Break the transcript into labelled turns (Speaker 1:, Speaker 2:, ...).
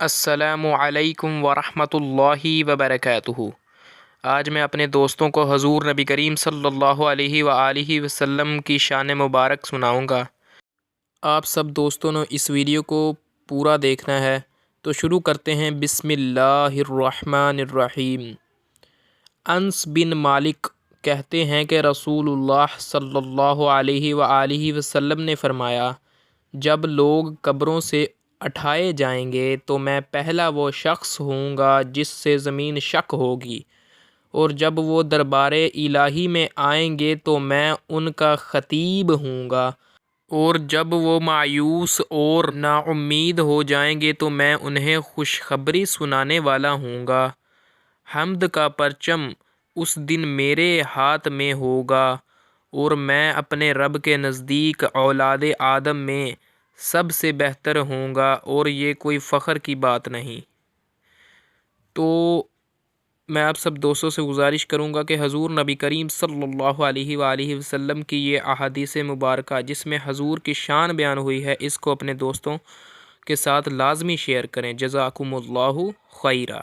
Speaker 1: السلام علیکم ورحمۃ اللہ وبرکاتہ۔ آج میں اپنے دوستوں کو حضور نبی کریم صلی اللہ علیہ وآلہ وسلم کی شان مبارک سناؤں گا۔ آپ سب دوستوں نے اس ویڈیو کو پورا دیکھنا ہے، تو شروع کرتے ہیں۔ بسم اللہ الرحمن الرحیم۔ انس بن مالک کہتے ہیں کہ رسول اللہ صلی اللہ علیہ وآلہ وسلم نے فرمایا، جب لوگ قبروں سے اٹھائے جائیں گے تو میں پہلا وہ شخص ہوں گا جس سے زمین شق ہوگی، اور جب وہ دربار الہی میں آئیں گے تو میں ان کا خطیب ہوں گا، اور جب وہ مایوس اور نا امید ہو جائیں گے تو میں انہیں خوشخبری سنانے والا ہوں گا۔ حمد کا پرچم اس دن میرے ہاتھ میں ہوگا، اور میں اپنے رب کے نزدیک اولاد آدم میں سب سے بہتر ہوں گا، اور یہ کوئی فخر کی بات نہیں۔ تو میں آپ سب دوستوں سے گزارش کروں گا کہ حضور نبی کریم صلی اللہ علیہ وآلہ وسلم کی یہ احادیث مبارکہ جس میں حضور کی شان بیان ہوئی ہے، اس کو اپنے دوستوں کے ساتھ لازمی شیئر کریں۔ جزاکم اللہ خیرہ۔